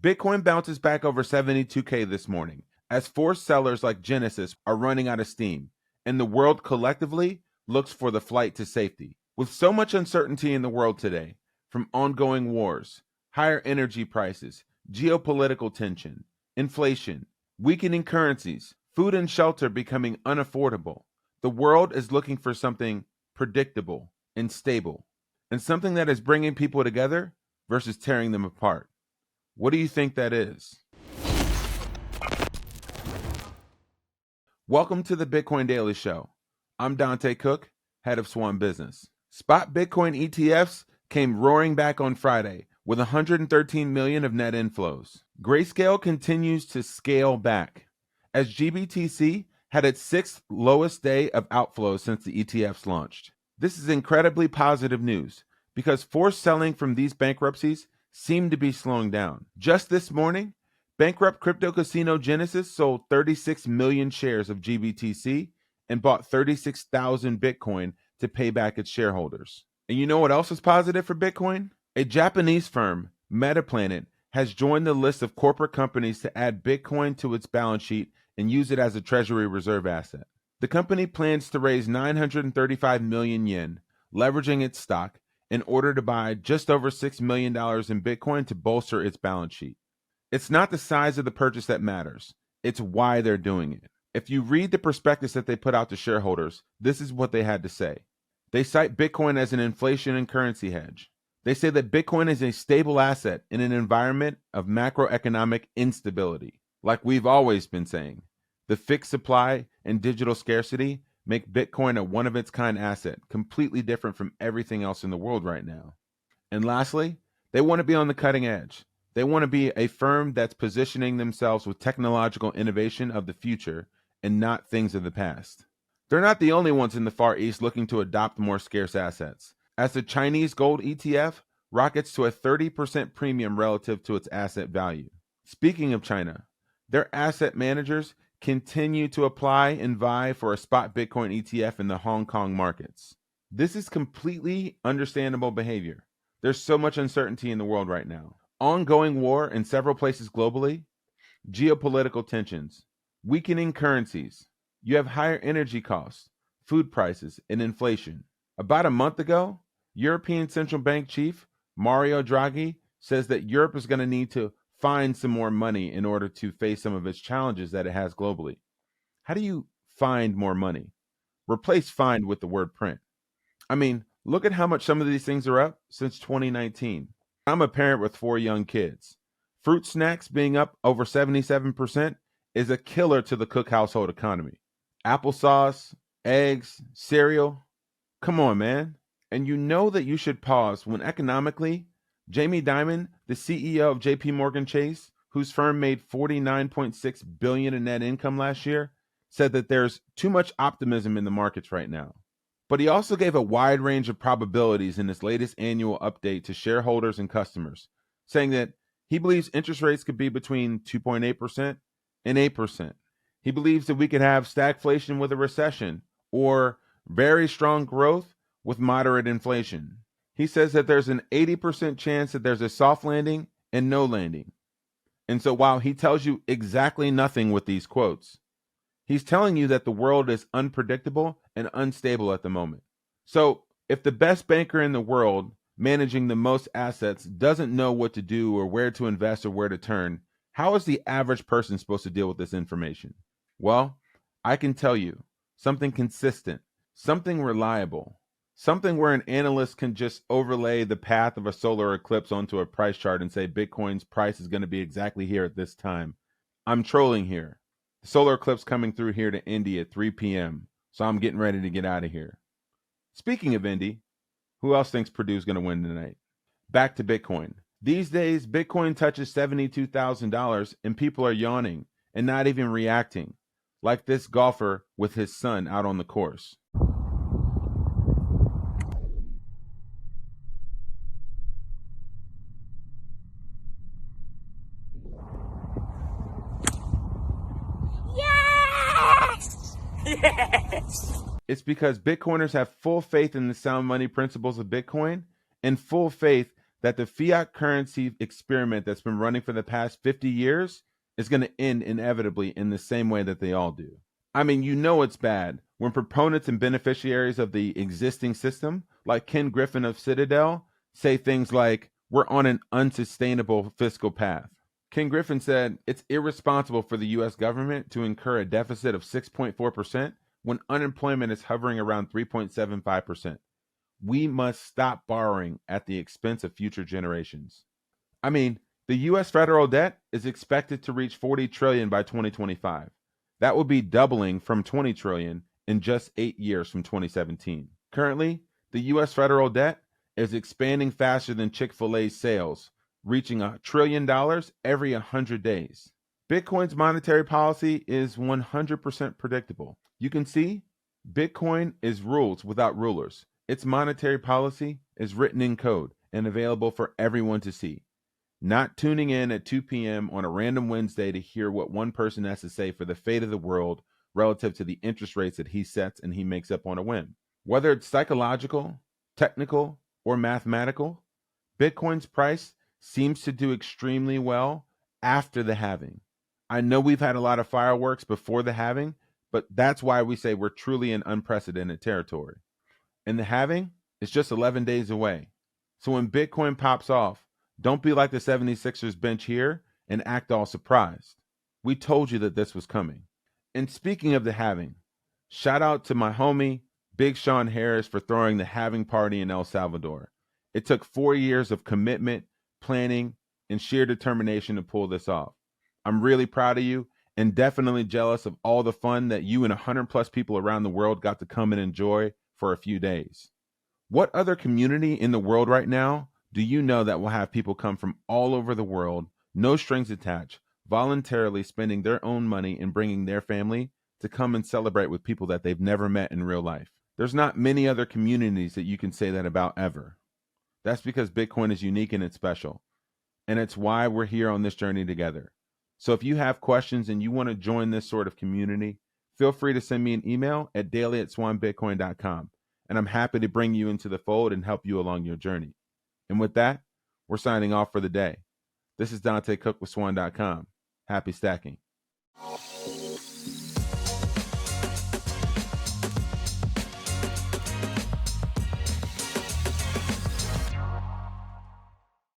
Bitcoin bounces back over 72K this morning as forced sellers like Genesis are running out of steam, and the world collectively looks for the flight to safety. With so much uncertainty in the world today, from ongoing wars, higher energy prices, geopolitical tension, inflation, weakening currencies, food and shelter becoming unaffordable, the world is looking for something predictable and stable, and something that is bringing people together versus tearing them apart. What do you think that is? Welcome to the Bitcoin Daily Show. I'm Dante Cook, head of Swan Business. Spot Bitcoin ETFs came roaring back on Friday with 113 million of net inflows. Grayscale continues to scale back as GBTC had its sixth lowest day of outflows since the ETFs launched. This is incredibly positive news because forced selling from these bankruptcies seem to be slowing down. Just this morning, bankrupt crypto casino Genesis sold 36 million shares of GBTC and bought 36,000 Bitcoin to pay back its shareholders. And you know what else is positive for Bitcoin? A Japanese firm, Metaplanet, has joined the list of corporate companies to add Bitcoin to its balance sheet and use it as a treasury reserve asset. The company plans to raise 935 million yen, leveraging its stock, in order to buy just over $6 million in Bitcoin to bolster its balance sheet. It's not the size of the purchase that matters, it's why they're doing it. If you read the prospectus that they put out to shareholders, this is what they had to say. They cite Bitcoin as an inflation and currency hedge. They say that Bitcoin is a stable asset in an environment of macroeconomic instability. Like we've always been saying, the fixed supply and digital scarcity make Bitcoin a one-of-its-kind asset, completely different from everything else in the world right now. And lastly, they want to be on the cutting edge. They want to be a firm that's positioning themselves with technological innovation of the future and not things of the past. They're not the only ones in the Far East looking to adopt more scarce assets, as the Chinese gold ETF rockets to a 30% premium relative to its asset value. Speaking of China, their asset managers continue to apply and vie for a spot Bitcoin ETF in the Hong Kong markets. This is completely understandable behavior. There's so much uncertainty in the world right now. Ongoing war in several places globally, geopolitical tensions, weakening currencies. You have higher energy costs, food prices, and inflation. About a month ago, European Central Bank Chief Mario Draghi says that Europe is going to need to find some more money in order to face some of its challenges that it has globally. How do you find more money? Replace find with the word print. I mean, look at how much some of these things are up since 2019. I'm a parent with 4 young kids. Fruit snacks being up over 77% is a killer to the Cook household economy. Applesauce, eggs, cereal. Come on, man. And you know that you should pause when economically, Jamie Dimon, the CEO of JP Morgan Chase, whose firm made $49.6 billion in net income last year, said that there's too much optimism in the markets right now. But he also gave a wide range of probabilities in his latest annual update to shareholders and customers, saying that he believes interest rates could be between 2.8% and 8%. He believes that we could have stagflation with a recession or very strong growth with moderate inflation. He says that there's an 80% chance that there's a soft landing and no landing. And so while he tells you exactly nothing with these quotes, he's telling you that the world is unpredictable and unstable at the moment. So if the best banker in the world managing the most assets doesn't know what to do or where to invest or where to turn, how is the average person supposed to deal with this information? Well, I can tell you something consistent, something reliable, something where an analyst can just overlay the path of a solar eclipse onto a price chart and say Bitcoin's price is going to be exactly here at this time. I'm trolling here. The solar eclipse coming through here to Indy at 3 p.m. So I'm getting ready to get out of here. Speaking of Indy, who else thinks Purdue's going to win tonight? Back to Bitcoin. These days, Bitcoin touches $72,000 and people are yawning and not even reacting, like this golfer with his son out on the course. Yes! Yes! It's because Bitcoiners have full faith in the sound money principles of Bitcoin and full faith that the fiat currency experiment that's been running for the past 50 years is going to end inevitably in the same way that they all do. I mean, you know it's bad when proponents and beneficiaries of the existing system, like Ken Griffin of Citadel, say things like, we're on an unsustainable fiscal path. Ken Griffin said it's irresponsible for the US government to incur a deficit of 6.4% when unemployment is hovering around 3.75%. We must stop borrowing at the expense of future generations. I mean, the US federal debt is expected to reach 40 trillion by 2025. That would be doubling from 20 trillion in just 8 years from 2017. Currently, the US federal debt is expanding faster than Chick-fil-A's sales, reaching $1 trillion every 100 days. Bitcoin's monetary policy is 100% predictable. You can see Bitcoin is rules without rulers. Its monetary policy is written in code and available for everyone to see. Not tuning in at 2 p.m. on a random Wednesday to hear what one person has to say for the fate of the world relative to the interest rates that he sets and he makes up on a whim. Whether it's psychological, technical, or mathematical, Bitcoin's price seems to do extremely well after the halving. I know we've had a lot of fireworks before the halving, but that's why we say we're truly in unprecedented territory. And the halving is just 11 days away. So when Bitcoin pops off, don't be like the 76ers bench here and act all surprised. We told you that this was coming. And speaking of the halving, shout out to my homie, Big Sean Harris, for throwing the halving party in El Salvador. It took 4 years of commitment, planning, and sheer determination to pull this off. I'm really proud of you and definitely jealous of all the fun that you and 100 plus people around the world got to come and enjoy for a few days. What other community in the world right now do you know that will have people come from all over the world, no strings attached, voluntarily spending their own money and bringing their family to come and celebrate with people that they've never met in real life? There's not many other communities that you can say that about ever. That's because Bitcoin is unique and it's special. And it's why we're here on this journey together. So if you have questions and you want to join this sort of community, feel free to send me an email at daily@swanbitcoin.com. And I'm happy to bring you into the fold and help you along your journey. And with that, we're signing off for the day. This is Dante Cook with Swan.com. Happy stacking.